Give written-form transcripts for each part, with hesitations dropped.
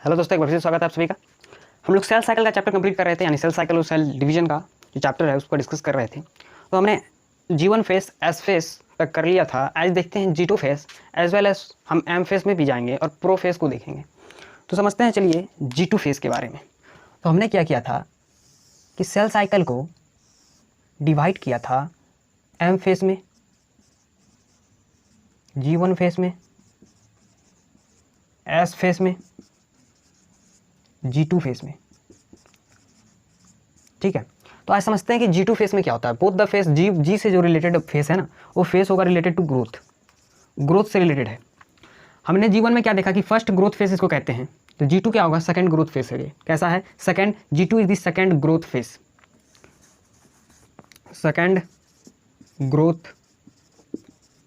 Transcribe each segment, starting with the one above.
Hello दोस्तों, एक बार फिर से स्वागत है आप सभी का। हम लोग सेल साइकिल का चैप्टर कंप्लीट कर रहे थे, यानी सेल साइकिल और सेल डिवीजन का जो चैप्टर है उसको डिस्कस कर रहे थे। तो हमने G1 फेस, S फेस तक कर लिया था। आज देखते हैं G2 phase as well as हम M फेस में भी जाएंगे और प्रो फेस को देखेंगे। तो समझते हैं चलिए G2 फेस के बारे में। तो हमने क्या किया था कि सेल साइकिल को डिवाइड किया था M फेस में, G1 फेस में, S फेस में, G2 फेस में। ठीक है, तो आज समझते हैं कि G2 फेस में क्या होता है। बोथ द फेस G से जो रिलेटेड फेस है ना, वो फेस होगा रिलेटेड टू ग्रोथ से रिलेटेड है। हमने G1 में क्या देखा कि फर्स्ट ग्रोथ फेस इसको कहते हैं, तो G2 क्या होगा, सेकंड ग्रोथ फेस है। ये कैसा है, second, G2 is the second growth face, second growth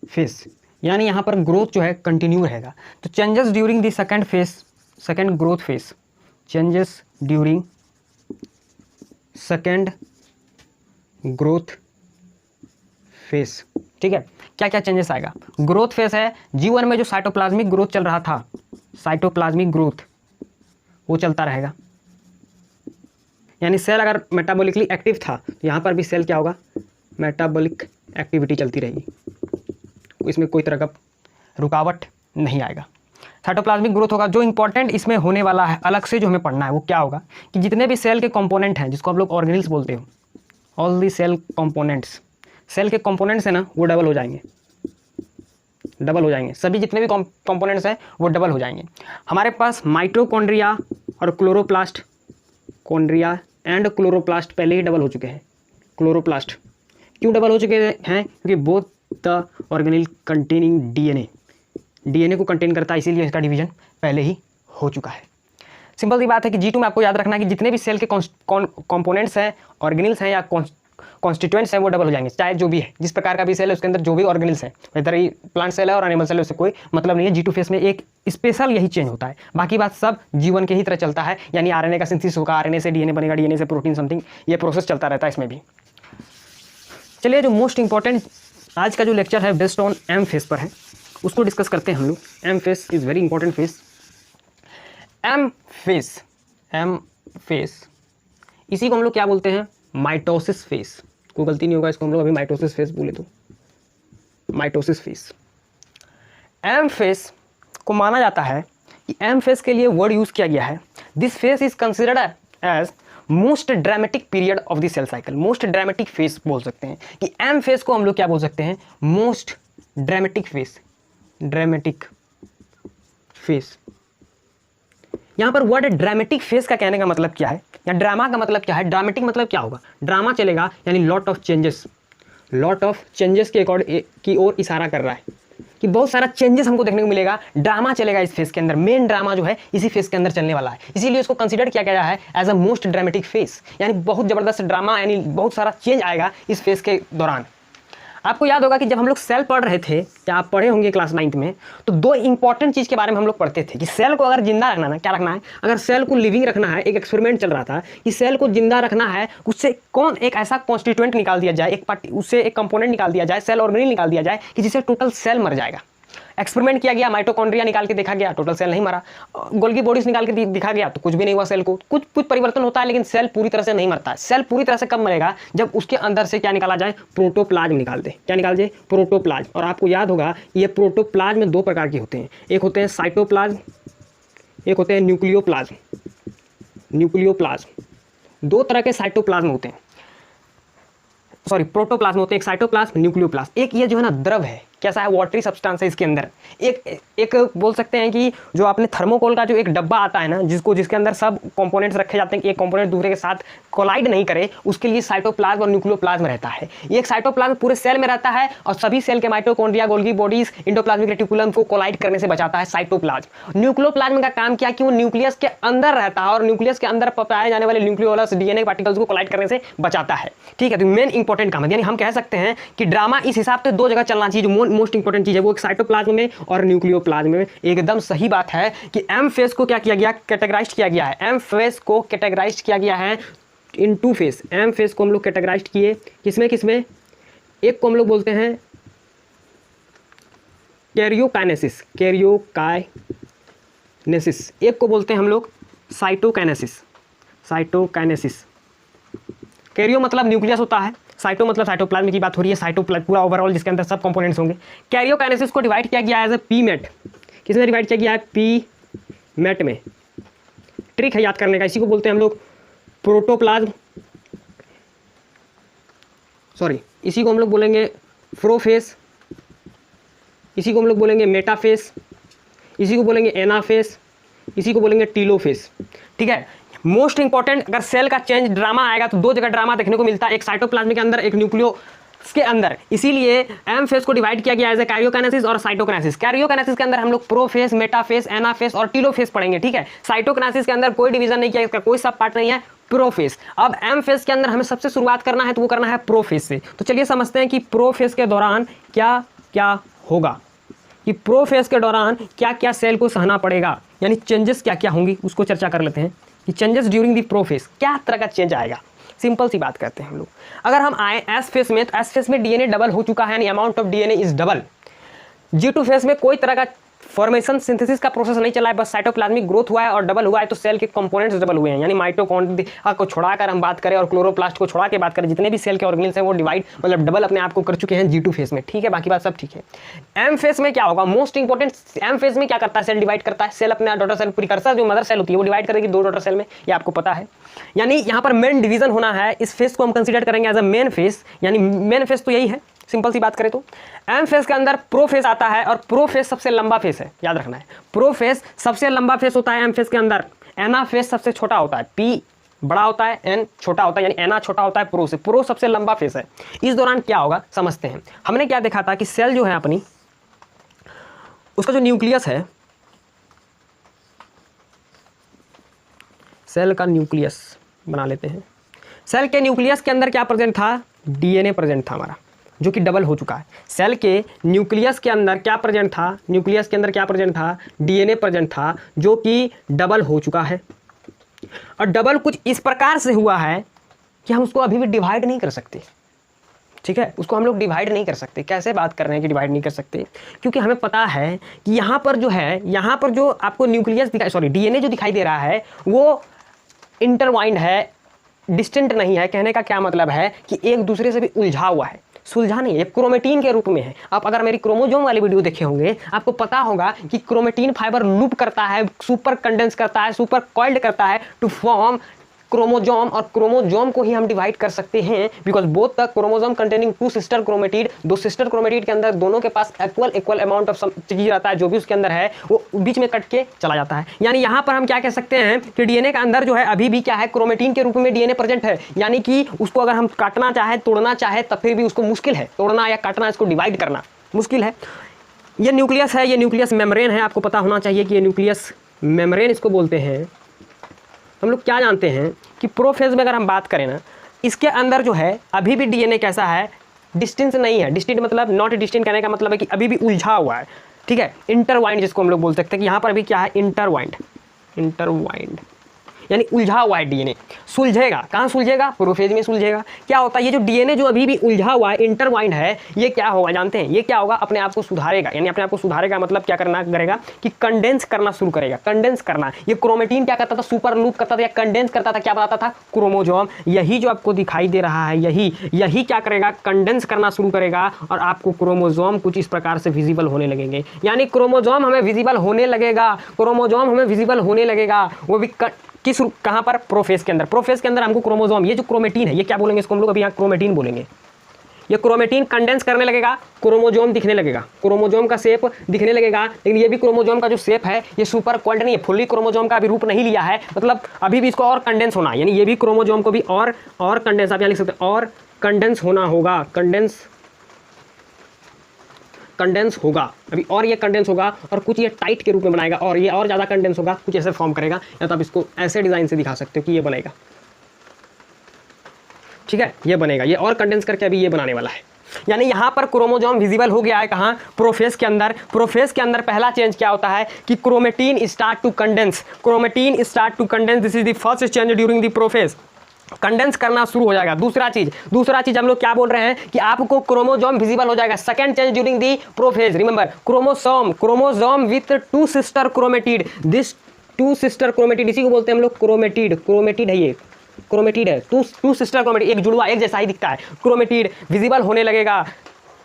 face, यानी यहाँ पर ग्रोथ जो है कंटिन्यू रहेगा। तो changes during the second face, second growth face, changes during second growth face. ठीक है, क्या क्या चेंजेस आएगा। ग्रोथ फेस है G1 में जो साइटोप्लाज्मिक ग्रोथ चल रहा था, साइटोप्लाज्मिक ग्रोथ वो चलता रहेगा, यानी सेल अगर मेटाबॉलिकली एक्टिव था तो यहाँ पर भी सेल क्या होगा, मेटाबॉलिक एक्टिविटी चलती रहेगी, इसमें कोई तरह का रुकावट नहीं आएगा। साइटोप्लाज्मिक ग्रोथ होगा। जो इंपॉर्टेंट इसमें होने वाला है अलग से जो हमें पढ़ना है वो क्या होगा कि जितने भी सेल के कंपोनेंट हैं, जिसको आप लोग ऑर्गेनिल्स बोलते हो, all the cell components, cell के कंपोनेंट्स हैं ना वो डबल हो जाएंगे, डबल हो जाएंगे। सभी जितने भी कंपोनेंट्स हैं वो डबल हो जाएंगे। हमारे पास माइटोकॉन्ड्रिया और क्लोरोप्लास्ट, कॉन्ड्रिया एंड क्लोरोप्लास्ट पहले ही डबल हो चुके हैं। क्लोरोप्लास्ट क्यों डबल हो चुके हैं, क्योंकि both the organelle containing DNA को कंटेन करता है, इसीलिए इसका डिवीजन पहले ही हो चुका है। सिंपल सी बात है कि G2 में आपको याद रखना है कि जितने भी सेल के कंपोनेंट्स हैं, ऑर्गेनिल्स हैं या कॉन्स्टिट्यूएंट्स हैं वो डबल हो जाएंगे। चाहे जो भी है, जिस प्रकार का भी सेल है उसके अंदर जो भी ऑर्गेनिल्स है, वेदर ही प्लांट सेल है और एनिमल सेल है, उससे कोई मतलब नहीं है। G2 फेस में एक स्पेशल यही चेंज होता है, बाकी बात सब G1 के ही तरह चलता है, यानी आरएनए का सिंथेसिस होगा, आरएनए से डीएनए बनेगा, डीएनए से प्रोटीन, समथिंग ये प्रोसेस चलता रहता है इसमें भी। चलिए, जो मोस्ट इंपॉर्टेंट आज का जो लेक्चर है बेस्ड ऑन M फेस पर है, उसको डिस्कस करते हैं हम लोग। M face is very important face. M face इसी को हम लोग क्या बोलते हैं, माइटोसिस फेस। कोई गलती नहीं होगा, इसको हम लोग अभी माइटोसिस फेस बोले तो माइटोसिस फेस। M फेस को माना जाता है कि M फेस के लिए वर्ड यूज किया गया है, this phase is considered as most dramatic period of the cell cycle. Most dramatic phase बोल सकते हैं कि M फेस को हम लोग क्या बोल सकते हैं, most dramatic face, dramatic face. यहां पर वर्ड ड्रामेटिक फेस का कहने का मतलब क्या है, या ड्रामा का मतलब क्या है, ड्रामेटिक मतलब क्या होगा, ड्रामा चलेगा, यानी lot of changes, lot of changes के की ओर इशारा कर रहा है कि बहुत सारा चेंजेस हमको देखने को मिलेगा, ड्रामा चलेगा इस फेस के अंदर। मेन ड्रामा जो है इसी फेस के अंदर चलने वाला है, इसीलिए इसको कंसीडर किया गया है as a most dramatic phase, यानी बहुत जबरदस्त ड्रामा, यानी बहुत सारा चेंज आएगा इस फेस के दौरान। आपको याद होगा कि जब हम लोग सेल पढ़ रहे थे, क्या आप पढ़े होंगे क्लास 9th में, तो दो इंपॉर्टेंट चीज़ के बारे में हम लोग पढ़ते थे कि सेल को अगर जिंदा रखना ना, क्या रखना है, अगर सेल को लिविंग रखना है, एक एक्सपेरिमेंट चल रहा था कि सेल को जिंदा रखना है, उससे कौन एक ऐसा कॉन्स्टिट्यूएंट निकाल दिया जाए, उससे एक कंपोनेंट निकाल दिया जाए, सेल ऑर्गेनिल निकाल दिया जाए कि जिससे टोटल सेल मर जाएगा। एक्सपेरिमेंट किया गया, माइटोकॉन्ड्रिया निकाल के देखा गया, टोटल सेल नहीं मरा। गोल्गी बॉडीज निकाल के दिखा गया तो कुछ भी नहीं हुआ सेल को, कुछ परिवर्तन होता है, लेकिन सेल पूरी तरह से नहीं मरता है। सेल पूरी तरह से कब मरेगा, जब उसके अंदर से क्या निकाला जाए, प्रोटोप्लाज्म निकाल दे। क्या निकाल दे, प्रोटोप्लाज्म। और आपको याद होगा ये प्रोटोप्लाज्म में दो प्रकार के होते हैं, एक होते हैं साइटोप्लाज्म, एक होते हैं न्यूक्लियोप्लाज्म। न्यूक्लियोप्लाज्म, दो तरह के साइटोप्लाज्म होते हैं, सॉरी प्रोटोप्लाज्म होते हैं, एक साइटोप्लाज्म, न्यूक्लियोप्लाज्म। एक ये जो है ना द्रव है, कैसा है, वाटरी सब्सटेंस है इसके अंदर। एक बोल सकते हैं कि जो आपने थर्मोकोल का जो एक डब्बा आता है ना, जिसके अंदर सब कंपोनेंट्स रखे जाते हैं कि एक कंपोनेंट दूसरे के साथ कोलाइड नहीं करे, उसके लिए साइटोप्लाज्म और न्यूक्लियोप्लाज्म रहता है। एक साइटोप्लाज्म पूरे सेल में रहता है और सभी सेल के mitochondria, Golgi bodies, endoplasmic reticulum को कोलाइड करने से बचाता है साइटोप्लाज्म। न्यूक्लियोप्लाज्म का काम क्या, कि वो न्यूक्लियस के अंदर रहता है और न्यूक्लियस के अंदर पाए जाने वाले न्यूक्लियोलस डीएनए पार्टिकल्स को कोलाइड करने से बचाता है। ठीक है, तो मेन इंपॉर्टेंट काम है, यानी हम कह सकते हैं कि ड्रामा इस हिसाब से दो जगह चलना चाहिए। जो मोस्ट इंपॉर्टेंट चीज है वो एक साइटोप्लाज्म में और न्यूक्लियोप्लाज्म में। एकदम सही बात है कि M फेस को क्या किया गया, कैटेगराइज किया गया है। M फेस को कैटेगराइज किया गया है इन टू फेस। M फेस को हम लोग कैटेगराइज किए किसमें किसमें, एक को हम लोग बोलते हैं कैरियोकाइनेसिस, कैरियोकाइनेसिस नेसिस, एक को बोलते हैं हम लोग साइटोकाइनेसिस। साइटोकाइनेसिस, कैरियो मतलब न्यूक्लियस होता है, साइटो मतलब साइटोप्लाज्म की बात हो रही है, साइटोप्लाज्म पूरा ओवरऑल जिसके अंदर सब कंपोनेंट्स होंगे। कैरियोकाइनेसिस को डिवाइड किया गया है एज ए पी मेट, किसने डिवाइड किया गया है? पी मेट में। ट्रिक है याद करने का, इसी को बोलते हैं हम लोग प्रोटोप्लाज्म, सॉरी इसी को हम लोग बोलेंगे प्रोफेस, इसी को हम लोग बोलेंगे मेटाफेस, इसी को बोलेंगे एनाफेस, इसी को बोलेंगे टीलोफेस। ठीक है, मोस्ट इंपॉर्टेंट, अगर सेल का चेंज ड्रामा आएगा तो दो जगह ड्रामा देखने को मिलता है, एक साइटोप्लाज्म के अंदर, एक न्यूक्लियस के अंदर। इसीलिए एम फेस को डिवाइड किया गया एज ए कैरियोकाइनेसिस और साइटोकाइनेसिस। कैरियोकाइनेसिस के अंदर हम लोग प्रोफेस, मेटाफेस, एनाफेस और टीलोफेस पढ़ेंगे। ठीक है, साइटोकाइनेसिस के अंदर कोई डिवीजन नहीं किया, इसका कोई सब पार्ट नहीं है, प्रोफेस। अब एम फेस के अंदर हमें सबसे शुरुआत करना है तो वो करना है प्रोफेस से। तो चलिए समझते हैं कि प्रोफेस के दौरान क्या क्या होगा, कि प्रोफेस के दौरान क्या क्या सेल को सहना पड़ेगा, यानी चेंजेस क्या क्या होंगी उसको चर्चा कर लेते हैं कि चेंजेस ड्यूरिंग द प्रोफेस क्या तरह का चेंज आएगा। सिंपल सी बात करते हैं हम लोग। अगर हम आए एस फेस में, तो एस फेस में डीएनए डबल हो चुका है, यानी amount of DNA is double. G2 face में कोई तरह का फॉर्मेशन सिंथेसिस का प्रोसेस नहीं चला है, बस साइटोप्लाज्मिक ग्रोथ हुआ है और डबल हुआ है, तो सेल के कंपोनेंट्स डबल हुए हैं। यानी माइटोकॉन्ड्रिया को छोड़ाकर हम बात करें और क्लोरोप्लास्ट को छोड़ा के बात करें, जितने भी सेल के ऑर्गेनेल्स हैं वो डिवाइड मतलब डबल अपने आप को कर चुके हैं G2 फेस में। ठीक है, बाकी बात सब ठीक है। एम फेस में क्या होगा, मोस्ट इंपॉर्टेंट, एम फेस में क्या करता है, सेल डिवाइड करता है। सेल अपने डॉटर सेल प्रीकर्सर जो मदर सेल होती है वो डिवाइड करेगी दो डॉटर सेल में, ये आपको पता है। यानी यहाँ पर मेन डिवीजन होना है, इस फेस को हम कंसिडर करेंगे एज अ मेन फेस, यानी मेन फेस तो यही है सिंपल सी बात करें तो। एम फेस के अंदर प्रो फेस आता है और प्रो फेस सबसे लंबा फेस है, याद रखना है। प्रो फेस सबसे लंबा फेस होता है एम फेस के अंदर। एना फेस सबसे छोटा होता है, पी बड़ा होता है, एन छोटा होता है, यानी एना छोटा होता है प्रो से। प्रो सबसे लंबा फेस है। इस दौरान क्या होगा समझते हैं। हमने क्या देखा था कि सेल जो है अपनी, उसका जो न्यूक्लियस है, सेल का न्यूक्लियस बना लेते हैं। सेल के न्यूक्लियस के अंदर क्या प्रेजेंट था, डीएनए प्रेजेंट था हमारा, जो कि डबल हो चुका है। सेल के न्यूक्लियस के अंदर क्या प्रेजेंट था, न्यूक्लियस के अंदर क्या प्रेजेंट था, डीएनए प्रेजेंट था, जो कि डबल हो चुका है। और डबल कुछ इस प्रकार से हुआ है कि हम उसको अभी भी डिवाइड नहीं कर सकते। ठीक है, उसको हम लोग डिवाइड नहीं कर सकते। कैसे बात कर रहे हैं कि डिवाइड नहीं कर सकते, क्योंकि हमें पता है कि यहाँ पर जो है, यहाँ पर जो आपको न्यूक्लियस दिखाई, सॉरी डीएनए जो दिखाई दे रहा है वो इंटरवाइंड है, डिस्टेंट नहीं है। कहने का क्या मतलब है कि एक दूसरे से भी उलझा हुआ है, सुलझा नहीं है, क्रोमेटीन के रूप में है। आप अगर मेरी क्रोमोजोम वाली वीडियो देखे होंगे, आपको पता होगा कि क्रोमेटीन फाइबर लूप करता है, सुपर कंडेंस करता है, सुपर कॉइल्ड करता है टू फॉर्म क्रोमोजोम, और क्रोमोजोम को ही हम डिवाइड कर सकते हैं because both the chromosome containing two sister chromatid, दो सिस्टर क्रोमेटिड के अंदर दोनों के पास इक्वल अमाउंट ऑफ चीज रहता है, जो भी उसके अंदर है वो बीच में कट के चला जाता है। यानी यहाँ पर हम क्या कह सकते हैं कि डीएनए के अंदर जो है अभी भी क्या है, क्रोमेटिन के रूप में डीएनए प्रेजेंट है। यानी कि उसको अगर हम काटना चाहे, तोड़ना चाहे, तब फिर भी उसको मुश्किल है तोड़ना या काटना, इसको डिवाइड करना मुश्किल है। ये न्यूक्लियस है, ये न्यूक्लियस मेम्ब्रेन है, आपको पता होना चाहिए कि ये न्यूक्लियस मेम्ब्रेन इसको बोलते हैं। हम लोग क्या जानते हैं कि प्रोफेज में अगर हम बात करें ना, इसके अंदर जो है अभी भी डीएनए कैसा है, डिस्टेंस नहीं है। डिस्टेंट मतलब नॉट डिस्टेंट, कहने का मतलब है कि अभी भी उलझा हुआ है। ठीक है, इंटरवाइंड जिसको हम लोग बोल सकते हैं कि यहाँ पर अभी क्या है, इंटरवाइंड, इंटरवाइंड यानी उलझा हुआ है डीएनए। सुलझेगा, कहाँ सुलझेगा, प्रोफेज में सुलझेगा। क्या होता है, ये जो डीएनए जो अभी भी उलझा हुआ है, इंटरवाइंड है, ये क्या होगा जानते हैं, ये क्या होगा, अपने आप को सुधारेगा। यानी अपने आप को सुधारेगा मतलब क्या करना करेगा कि कंडेंस करना शुरू करेगा, कंडेंस करना। ये क्रोमेटिन क्या करता था, सुपर लूप करता था या कंडेंस करता था, क्या बताता था, क्रोमोजोम। यही जो आपको दिखाई दे रहा है, यही क्या करेगा, कंडेंस करना शुरू करेगा और आपको क्रोमोजोम कुछ इस प्रकार से विजिबल होने लगेंगे। यानी क्रोमोजोम हमें विजिबल होने लगेगा, क्रोमोजोम हमें विजिबल होने लगेगा, वो भी किस कहाँ पर, प्रोफेज के अंदर। प्रोफेज के अंदर हमको क्रोमोजोम, ये जो क्रोमेटिन है, ये क्या बोलेंगे इसको हम लोग अभी यहाँ क्रोमेटिन बोलेंगे। ये क्रोमेटिन कंडेंस करने लगेगा, क्रोमोजोम दिखने लगेगा, क्रोमोजोम का शेप दिखने लगेगा। लेकिन ये भी क्रोमोजोम का जो शेप है ये सुपर कॉइल्ड नहीं है, फुल्ली क्रोमोजोम का अभी रूप नहीं लिया है, मतलब अभी भी इसको और कंडेंस होना है। यानी ये भी क्रोमोजोम को भी और कंडेंस, आप यहाँ लिख सकते हैं और कंडेंस होना होगा, कंडेंस होगा अभी, और ये कंडेंस होगा और कुछ ये टाइट के रूप में बनाएगा और ये और ज़्यादा कंडेंस होगा, कुछ ऐसे फॉर्म करेगा। या तो आप इसको ऐसे डिज़ाइन से दिखा सकते हो कि ये बनेगा। ठीक है, ये बनेगा, ये और कंडेंस करके अभी ये बनाने वाला है। यानी यहाँ पर क्रोमोजोम विजिबल हो गया है, कहाँ, प्रोफेज के अंदर। प्रोफेज के अंदर पहला चेंज क्या होता है कि chromatin start to condense, chromatin start to condense, this is the first change during the prophase. Condense करना शुरू हो जाएगा। दूसरा चीज हम लोग क्या बोल रहे हैं कि आपको क्रोमोसोम विजिबल हो जाएगा। Second change during the prophase, remember chromosome with two sister chromatid, this two sister chromatid इसी को बोलते हैं हम लोग क्रोमेटिड है, ये क्रोमेटिड है, टू सिस्टर क्रोमेटिड, एक जुड़वा एक जैसा ही दिखता है, क्रोमेटिड विजिबल होने लगेगा।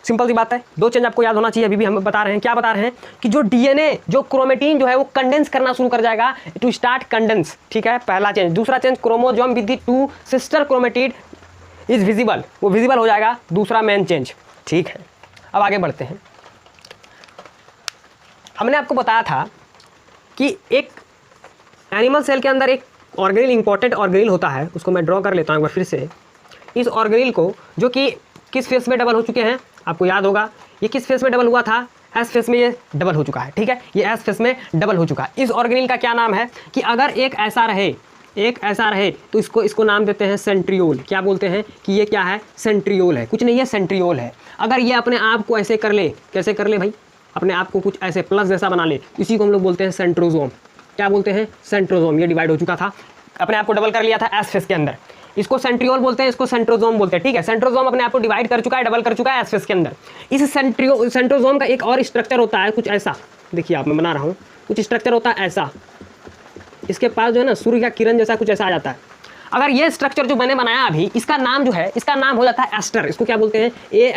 सिंपल सी बात है, दो चेंज आपको याद होना चाहिए। अभी भी हम बता रहे हैं, क्या बता रहे हैं कि जो डीएनए जो क्रोमेटिन जो है वो कंडेंस करना शुरू कर जाएगा, टू स्टार्ट कंडेंस, ठीक है, पहला चेंज। दूसरा change chromosome with the two sister chromatid is visible, वो विजिबल हो जाएगा, दूसरा मेन चेंज, ठीक है। अब आगे बढ़ते हैं। हमने आपको बताया था कि एक एनिमल सेल के अंदर एक ऑर्गेनिल, इंपॉर्टेंट ऑर्गेनिल होता है, उसको मैं ड्रॉ कर लेता हूँ एक बार फिर से। इस ऑर्गेनिल को जो कि किस फेस में डबल हो चुके हैं आपको याद होगा, ये किस फेस में डबल हुआ था, एस फेस में ये डबल हो चुका है, ठीक है, ये एस फेस में डबल हो चुका है। इस ऑर्गेनिल का क्या नाम है कि अगर एक ऐसा रहे तो इसको नाम देते हैं सेंट्रियोल। क्या बोलते हैं कि ये क्या है, सेंट्रियोल है, कुछ नहीं है, सेंट्रियोल है। अगर ये अपने आप को ऐसे कर ले, कैसे कर ले भाई, अपने आप को कुछ ऐसे प्लस जैसा बना ले, इसी को हम लोग बोलते हैं सेंट्रोजोम। क्या बोलते हैं, सेंट्रोजोम। ये डिवाइड हो चुका था, अपने आप को डबल कर लिया था एस फेस के अंदर, इसको सेंट्रियोल बोलते हैं, इसको सेंट्रोजोम बोलते हैं, ठीक है। सेंट्रोजोम अपने आप को डिवाइड कर चुका है, डबल कर चुका है एस फेस के अंदर। इस सेंट्रोजोम का एक और स्ट्रक्चर होता है कुछ ऐसा, देखिए आप, मैं बना रहा हूँ, कुछ स्ट्रक्चर होता है ऐसा, इसके पास जो है ना सूर्य का किरण जैसा कुछ ऐसा आ जाता है। अगर ये स्ट्रक्चर जो मैंने बनाया अभी, इसका नाम जो है, इसका नाम हो जाता है एस्टर। इसको क्या बोलते हैं,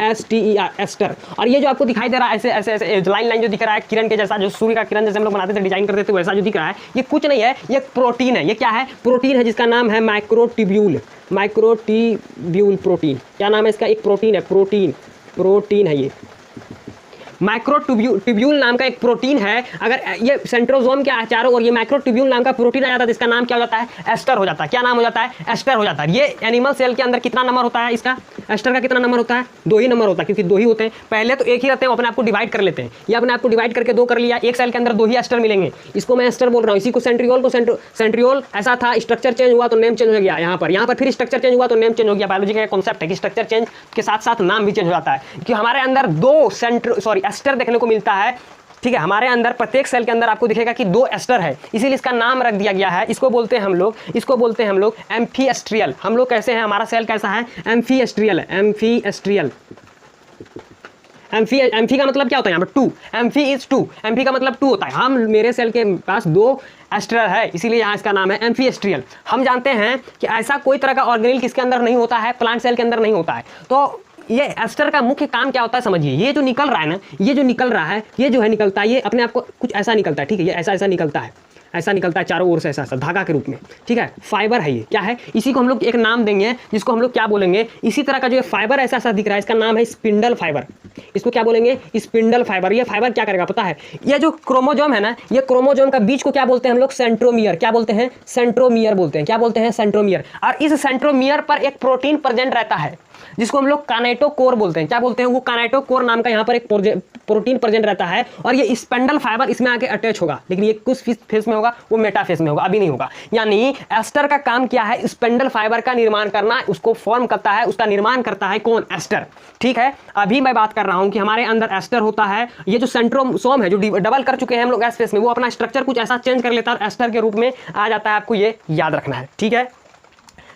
ASTER, एस्टर। और ये जो आपको दिखाई दे रहा है ऐसे ऐसे लाइन जो दिख रहा है किरण के जैसा, जो सूर्य का किरण जैसे हम लोग बनाते थे, डिजाइन करते थे, वैसा जो दिख रहा है, ये कुछ नहीं है, ये प्रोटीन है। ये क्या है, प्रोटीन है, जिसका नाम है माइक्रोट्यूब्यूल प्रोटीन। क्या नाम है इसका, एक प्रोटीन है, प्रोटीन है, ये माइक्रोट्यूब्यूल नाम का एक प्रोटीन है। अगर ये सेंट्रोजोम के चारों ओर ये माइक्रोट्यूब्यूल नाम का प्रोटीन आ जाता है, जिसका नाम क्या हो जाता है, एस्टर हो जाता है। क्या नाम हो जाता है, एस्टर हो जाता है। ये एनिमल सेल के अंदर कितना नंबर होता है इसका, एस्टर का कितना नंबर होता है, 2 ही नंबर होता है, क्योंकि 2 ही होते हैं। पहले तो एक ही रहते हैं, वो अपने आप को डिवाइड कर लेते हैं, ये अपने आप को डिवाइड करके 2 कर लिया, एक सेल के अंदर 2 ही एस्टर मिलेंगे, इसको मैं एस्टर बोल रहा हूँ। इसी को सेंट्रियोल ऐसा था, स्ट्रक्चर चेंज हुआ तो नेम चेंज हो गया, यहाँ पर फिर स्ट्रक्चर चेंज हुआ तो नेम चेंज हो गया। बायोलॉजी का कॉन्सेप्ट है कि स्ट्रक्चर चेंज के साथ साथ नाम भी चेंज हो जाता है, कि हमारे अंदर 2 एस्टर देखने को मिलता है, ठीक है। हमारे अंदर प्रत्येक सेल के अंदर आपको दिखेगा कि 2 एस्टर है, इसीलिए इसका नाम रख दिया गया है। इसको बोलते हैं हम लोग एम्फीएस्ट्रियल। हम लोग कैसे हैं, हमारा सेल कैसा है, एम्फीएस्ट्रियल है, एम्फी का मतलब क्या होता है यहाँ पर, 2, एम्फी इज 2, एम्फी का मतलब 2 होता है। हम मेरे सेल के पास 2 एस्टर है, इसीलिए यहाँ इसका नाम है एम्फीएस्ट्रियल। हम जानते हैं कि ऐसा कोई तरह का ऑर्गेनिल किसके अंदर नहीं होता है, प्लांट सेल के अंदर नहीं होता है। तो ये एस्टर का मुख्य काम क्या होता है समझिए, ये जो निकल रहा है ना, ये जो निकल रहा है, ये जो है निकलता है, ये अपने आप को कुछ ऐसा निकलता है, ठीक है, ये ऐसा निकलता है, ऐसा निकलता है चारों ओर से, ऐसा धागा के रूप में, ठीक है। फाइबर है, ये क्या है, इसी को हम लोग एक नाम देंगे, जिसको हम लोग क्या बोलेंगे, इसी तरह का जो फाइबर ऐसा दिख रहा है, इसका नाम है स्पिंडल फाइबर। इसको क्या बोलेंगे, स्पिंडल फाइबर। ये फाइबर क्या करेगा पता है, ये जो क्रोमोजोम है ना, ये क्रोमोजोम का बीच को क्या बोलते हैं हम लोग, सेंट्रोमियर। क्या बोलते हैं, सेंट्रोमियर बोलते हैं। क्या बोलते हैं, सेंट्रोमियर। और इस सेंट्रोमियर पर एक प्रोटीन प्रेजेंट रहता है, जिसको हम लोग काइनेटोकोर बोलते हैं। क्या बोलते हैं, वो काइनेटोकोर नाम का यहाँ पर एक प्रोटीन प्रेजेंट रहता है, और ये स्पिंडल फाइबर इसमें आके अटैच होगा, लेकिन ये कुछ फेस में होगा, वो मेटाफेस में होगा, अभी नहीं होगा। यानी एस्टर का काम क्या है, स्पिंडल फाइबर का निर्माण करना, उसको फॉर्म करता है, उसका निर्माण करता है कौन, एस्टर, ठीक है। अभी मैं बात कर रहा हूं कि हमारे अंदर एस्टर होता है, ये जो सेंट्रोसोम है जो डबल कर चुके हैं हम लोग एस फेस में, वो अपना स्ट्रक्चर कुछ ऐसा चेंज कर लेता है और एस्टर के रूप में आ जाता है। आपको ये याद रखना है, ठीक है,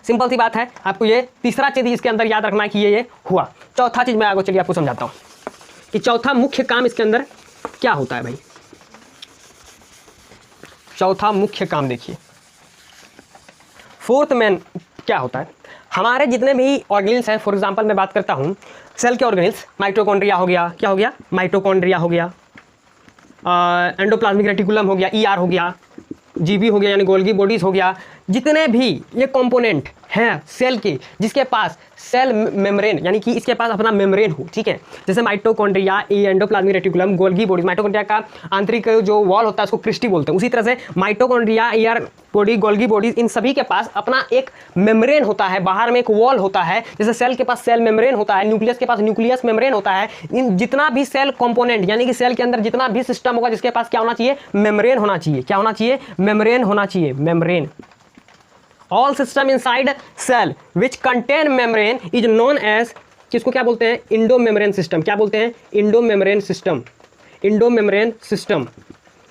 सिंपल सी बात है। आपको ये तीसरा चीज इसके अंदर याद रखना है कि ये हुआ। चौथा चीज मैं आगे चलिए आपको समझाता हूं कि चौथा मुख्य काम इसके अंदर क्या होता है भाई। चौथा मुख्य काम देखिए, फोर्थ मेन क्या होता है। हमारे जितने भी ऑर्गेनिल्स हैं, फॉर एग्जांपल मैं बात करता हूं सेल के ऑर्गेनिल्स, माइटोकॉन्ड्रिया हो गया, क्या हो गया, माइटोकॉन्ड्रिया हो गया, एंडोप्लाज्मिक रेटिकुलम हो गया, ER हो गया, GB हो गया यानी गोल्गी बॉडीज हो गया, जितने भी ये कंपोनेंट हैं सेल के, जिसके पास सेल मेम्ब्रेन यानी कि इसके पास अपना मेम्ब्रेन हो, ठीक है, जैसे mitochondria, endoplasmic reticulum, Golgi bodies. Mitochondria का आंतरिक जो वॉल होता है उसको क्रिस्टी बोलते हैं। उसी तरह से mitochondria, ER body, Golgi bodies, इन सभी के पास अपना एक मेम्ब्रेन होता है, बाहर में एक वॉल होता है। जैसे सेल के पास सेल मेम्ब्रेन होता है, न्यूक्लियस के पास न्यूक्लियस मेम्ब्रेन होता है। इन जितना भी सेल कंपोनेंट यानी कि सेल के अंदर जितना भी सिस्टम होगा, जिसके पास क्या होना चाहिए, मेम्ब्रेन होना चाहिए। क्या होना चाहिए, मेम्ब्रेन होना चाहिए, membrane. All system inside cell which contain membrane is known as, किसको क्या बोलते हैं, इंडो मेम्ब्रेन सिस्टम। क्या बोलते हैं, Indo membrane system, Indo membrane system,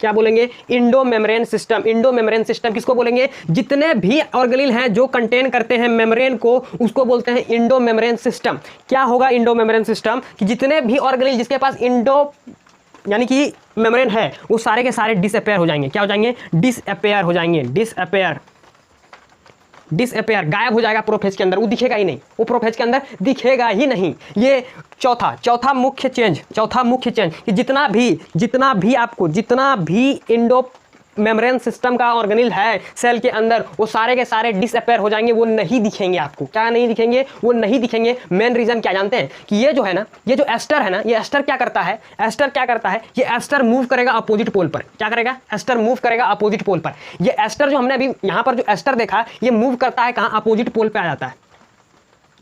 क्या बोलेंगे? Indo membrane system. Indo membrane system किसको बोलेंगे? जितने भी ऑर्गेनेल हैं जो कंटेन करते हैं मेम्ब्रेन को, उसको बोलते हैं इंडो मेम्ब्रेन सिस्टम। क्या होगा इंडो मेम्ब्रेन सिस्टम? कि जितने भी ऑर्गेनेल जिसके पास इंडो यानी कि मेम्ब्रेन है वो सारे के सारे डिसअपेयर हो जाएंगे। क्या हो जाएंगे? डिसअपेयर हो जाएंगे। डिसअपेयर, डिसअपेयर, गायब हो जाएगा प्रोफेज के अंदर, वो दिखेगा ही नहीं, वो प्रोफेज के अंदर दिखेगा ही नहीं। ये चौथा मुख्य चेंज कि जितना भी इंडो मेम्ब्रेन सिस्टम का ऑर्गेनेल है सेल के अंदर, वो सारे के सारे डिसअपेयर हो जाएंगे, वो नहीं दिखेंगे आपको। क्या नहीं दिखेंगे? वो नहीं दिखेंगे। मेन रीजन क्या जानते हैं? कि ये जो है ना, ये जो एस्टर है ना, ये एस्टर क्या करता है? ये एस्टर मूव करेगा अपोजिट पोल पर। क्या करेगा? एस्टर मूव करेगा अपोजिट पोल पर। ये एस्टर जो हमने अभी यहाँ पर जो एस्टर देखा, ये मूव करता है कहाँ? अपोजिट पोल पर आ जाता है।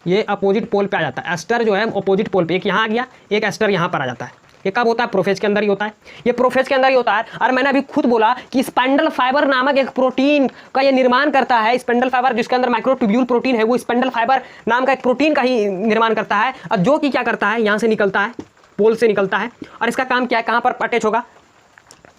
ये अपोजिट पोल पे आ जाता है। एस्टर जो है अपोजिट पोल पे, एक यहाँ आ गया, एक एस्टर यहाँ पर आ जाता है। ये कब होता है? प्रोफेज के अंदर ही होता है। ये प्रोफेज के अंदर ही होता है। और मैंने अभी खुद बोला कि स्पेंडल फाइबर नामक एक प्रोटीन का ये निर्माण करता है। स्पेंडल फाइबर जिसके अंदर माइक्रोट्यूब्यूल प्रोटीन है, वो स्पेंडल फाइबर नाम का एक प्रोटीन का ही निर्माण करता है, और जो कि क्या करता है? यहाँ से निकलता है, पोल से निकलता है। और इसका काम क्या है? कहाँ पर अटैच होगा?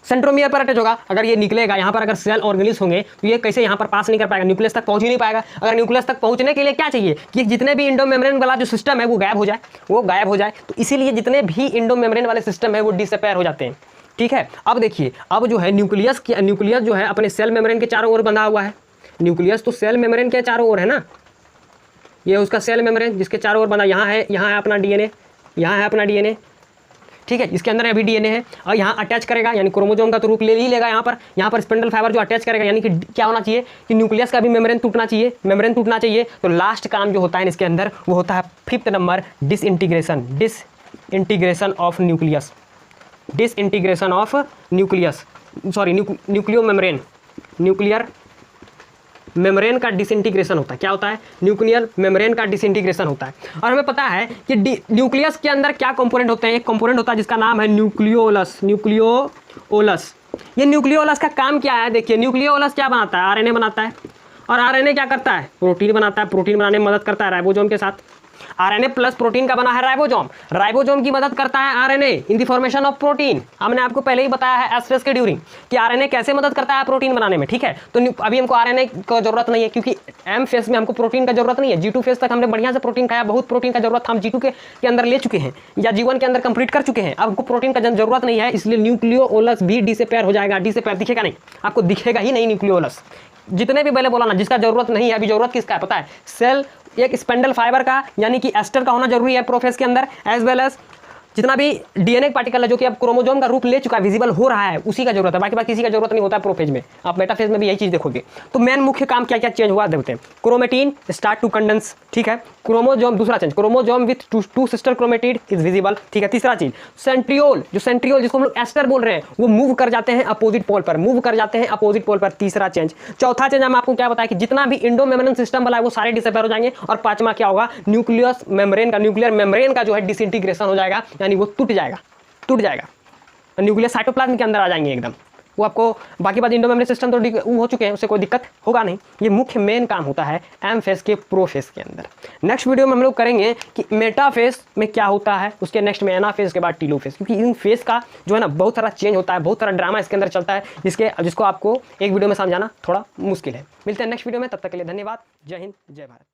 सेंट्रोमियर पर अटैच होगा। अगर ये निकलेगा यहाँ पर, अगर सेल ऑर्गेनेल्स होंगे तो ये कैसे यहाँ पर पास नहीं कर पाएगा? न्यूक्लियस तक पहुँच ही नहीं पाएगा। अगर न्यूक्लियस तक पहुँचने के लिए क्या चाहिए? कि जितने भी इंडो मेम्ब्रेन वाला जो सिस्टम है वो गायब हो जाए। तो इसीलिए जितने भी इंडो मेम्ब्रेन वाले सिस्टम है वो डिसअपेयर हो जाते हैं। ठीक है, अब देखिए, अब जो है न्यूक्लियस जो है अपने सेल मेम्ब्रेन के चारों ओर बंधा हुआ है। न्यूक्लियस तो सेल मेम्ब्रेन के चारों ओर है ना, ये उसका सेल मेम्ब्रेन जिसके चारों ओर बंधा। यहाँ है अपना डीएनए, ठीक है, इसके अंदर अभी डीएनए है, और यहाँ अटैच करेगा, यानी क्रोमोसोम का तो रूप ले ही लेगा। यहाँ पर स्पिंडल फाइबर जो अटैच करेगा, यानी कि क्या होना चाहिए? कि न्यूक्लियस का भी मेम्ब्रेन टूटना चाहिए। तो लास्ट काम जो होता है इसके अंदर, वो होता है 5th number, disintegration of nucleus, sorry nuclear membrane का डिसइंटीग्रेशन होता है। क्या होता है? न्यूक्लियर मेम्ब्रेन का डिसइंटीग्रेशन होता है। और हमें पता है कि न्यूक्लियस के अंदर क्या कंपोनेंट होते हैं? एक कंपोनेंट होता है जिसका नाम है न्यूक्लियोलस। ये न्यूक्लियोलस का काम क्या है? देखिए, न्यूक्लियोलस क्या बनाता है? आरएनए बनाता है। और आरएनए क्या करता है? प्रोटीन बनाता है। प्रोटीन बनाने में मदद करता है राइबोसोम के साथ। आरएनए प्लस प्रोटीन का बना है राइबोसोम की मदद करता है RNA in the formation of protein. हमने आपको पहले ही बताया है एस फेज के ड्यूरिंग कि आरएनए कैसे मदद करता है प्रोटीन बनाने में। ठीक है, तो अभी हमको आरएनए की जरूरत नहीं है, क्योंकि एम फेज में हमको प्रोटीन का जरूरत नहीं है। G2 फेज तक हमने बढ़िया से प्रोटीन खाया, बहुत प्रोटीन का जरूरत हम G2 के अंदर ले चुके हैं, या G1 के अंदर कंप्लीट कर चुके हैं। अब हमको प्रोटीन का जरूरत नहीं है, इसलिए न्यूक्लियोलस भी डिसअपेयर हो जाएगा। डिसअपेयर दिखेगा नहीं, आपको दिखेगा ही नहीं न्यूक्लियोलस। जितने भी पहले बोला ना, जिसका जरूरत नहीं है, अभी जरूरत किसका है पता है? सेल एक स्पेंडल फाइबर का, यानी कि एस्टर का होना जरूरी है प्रोफेज के अंदर, एज वेल एज जितना भी डीएनए पार्टिकल है जो कि अब क्रोमोसोम का रूप ले चुका है, विजिबल हो रहा है, उसी का जरूरत है। बाकी बात किसी का जरूरत नहीं होता है प्रोफेज में। आप मेटाफेज में भी यही चीज देखोगे। तो मेन मुख्य काम क्या क्या चेंज हुआ देखते हैं। क्रोमेटिन स्टार्ट टू कंडेंस, ठीक है। क्रोमोसोम, दूसरा change, chromosome with two sister chromatid is visible, ठीक है। तीसरा चीज, सेंट्रियोल जिसको हम लोग एस्टर बोल रहे हैं, वो मूव कर जाते हैं अपोजिट पोल पर, तीसरा चेंज। चौथा चेंज हम आपको क्या बताया कि जितना भी इंडो मेम्ब्रेन सिस्टम वाला है वो सारे डिसअपेयर हो जाएंगे। और पांचवा क्या होगा? न्यूक्लियर मेम्ब्रेन का जो है डिसइंटीग्रेशन हो जाएगा, यानी वो टूट जाएगा। न्यूक्लियस साइटोप्लाज्म के अंदर आ जाएंगे एकदम। वो आपको बाकी बात इंडो मेम्ब्रेन सिस्टम तो हो चुके हैं, उससे कोई दिक्कत होगा नहीं। ये मुख्य मेन काम होता है एम फेज के प्रो फेज के अंदर। नेक्स्ट वीडियो में हम लोग करेंगे कि मेटा फेज में क्या होता है, उसके नेक्स्ट में एना फेज के बाद टीलो फेज, क्योंकि इन फेज का जो है ना बहुत सारा चेंज होता है, बहुत सारा ड्रामा इसके अंदर चलता है, जिसको आपको एक वीडियो में समझाना थोड़ा मुश्किल है। मिलते हैं नेक्स्ट वीडियो में, तब तक के लिए धन्यवाद। जय हिंद, जय भारत।